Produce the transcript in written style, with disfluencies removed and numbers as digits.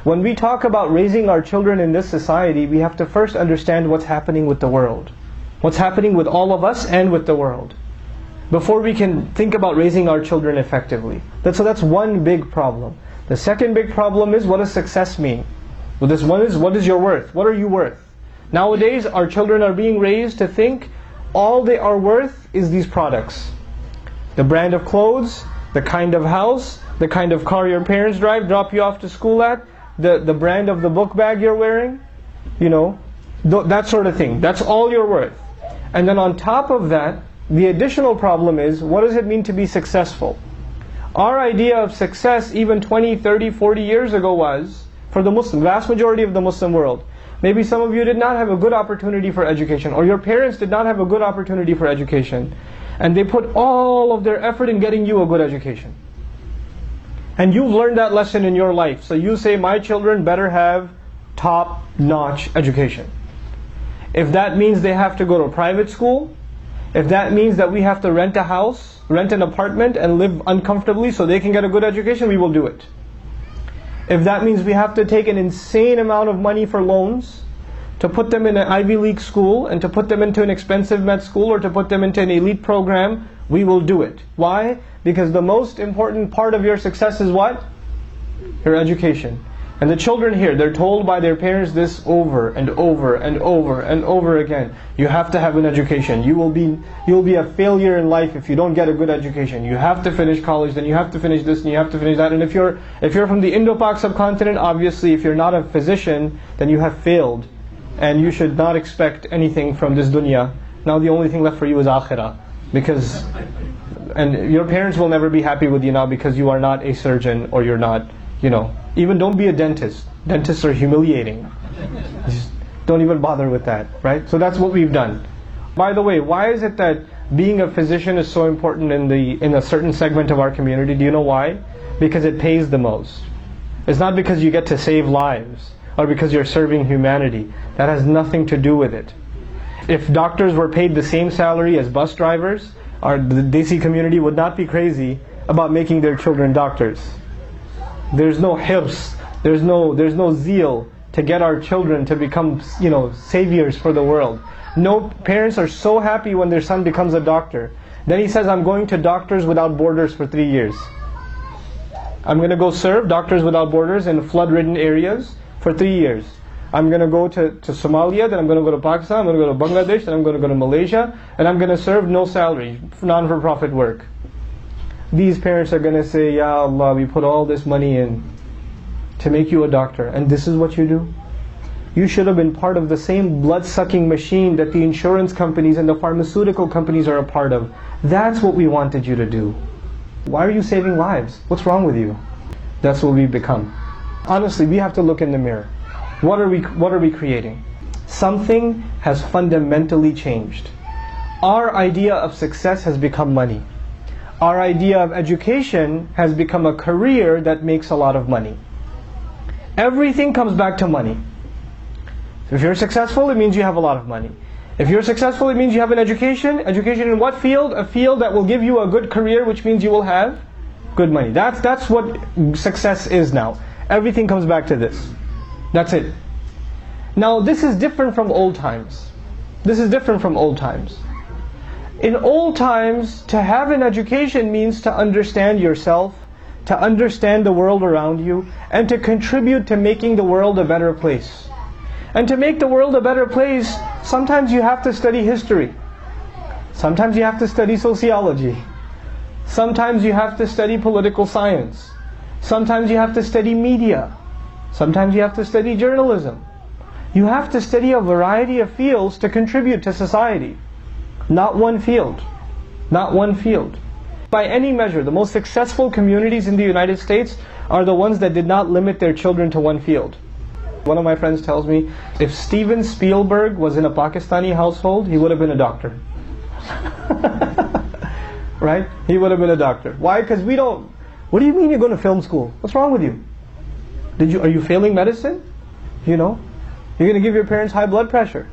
When we talk about raising our children in this society, we have to first understand what's happening with the world. What's happening with all of us and with the world, before we can think about raising our children effectively. So that's one big problem. The second big problem is, what does success mean? Well, this one is, what is your worth? What are you worth? Nowadays, our children are being raised to think all they are worth is these products. The brand of clothes, the kind of house, the kind of car your parents drive, drop you off to school at, the brand of the book bag you're wearing, that sort of thing. That's all you're worth. And then on top of that, the additional problem is, what does it mean to be successful? Our idea of success even 20, 30, 40 years ago was, for the vast majority of the Muslim world, maybe some of you did not have a good opportunity for education, or your parents did not have a good opportunity for education, and they put all of their effort in getting you a good education. And you've learned that lesson in your life, so you say, my children better have top-notch education. If that means they have to go to private school, if that means that we have to rent a house, rent an apartment and live uncomfortably so they can get a good education, we will do it. If that means we have to take an insane amount of money for loans to put them in an Ivy League school and to put them into an expensive med school or to put them into an elite program, we will do it. Why? Because the most important part of your success is what? Your education. And the children here, they're told by their parents this over and over and over and over again. You have to have an education. You will be a failure in life if you don't get a good education. You have to finish college, then you have to finish this, and you have to finish that. And if you're from the Indo-Pak subcontinent, obviously if you're not a physician, then you have failed. And you should not expect anything from this dunya. Now the only thing left for you is akhirah. And your parents will never be happy with you now because you are not a surgeon, or you're not, even don't be a dentist. Dentists are humiliating. Just don't even bother with that, right? So that's what we've done. By the way, why is it that being a physician is so important in a certain segment of our community? Do you know why? Because it pays the most. It's not because you get to save lives or because you're serving humanity. That has nothing to do with it. If doctors were paid the same salary as bus drivers, the Desi community would not be crazy about making their children doctors. There's no hirs, there's no zeal to get our children to become, saviors for the world. No parents are so happy when their son becomes a doctor. Then he says, I'm going to Doctors Without Borders for 3 years. I'm going to go serve Doctors Without Borders in flood-ridden areas for 3 years. I'm going to go to Somalia, then I'm going to go to Pakistan, I'm going to go to Bangladesh, then I'm going to go to Malaysia, and I'm going to serve no salary, non-for-profit work. These parents are going to say, Ya Allah, we put all this money in to make you a doctor, and this is what you do? You should have been part of the same blood-sucking machine that the insurance companies and the pharmaceutical companies are a part of. That's what we wanted you to do. Why are you saving lives? What's wrong with you? That's what we've become. Honestly, we have to look in the mirror. What are we creating? Something has fundamentally changed. Our idea of success has become money. Our idea of education has become a career that makes a lot of money. Everything comes back to money. If you're successful, it means you have a lot of money. If you're successful, it means you have an education. Education in what field? A field that will give you a good career, which means you will have good money. That's what success is now. Everything comes back to this. That's it. Now this is different from old times. This is different from old times. In old times, to have an education means to understand yourself, to understand the world around you, and to contribute to making the world a better place. And to make the world a better place, sometimes you have to study history. Sometimes you have to study sociology. Sometimes you have to study political science. Sometimes you have to study media. Sometimes you have to study journalism. You have to study a variety of fields to contribute to society. Not one field. Not one field. By any measure, the most successful communities in the United States are the ones that did not limit their children to one field. One of my friends tells me, if Steven Spielberg was in a Pakistani household, he would have been a doctor. Right? He would have been a doctor. Why? Because we don't... What do you mean you're going to film school? What's wrong with you? Are you failing medicine? You're going to give your parents high blood pressure.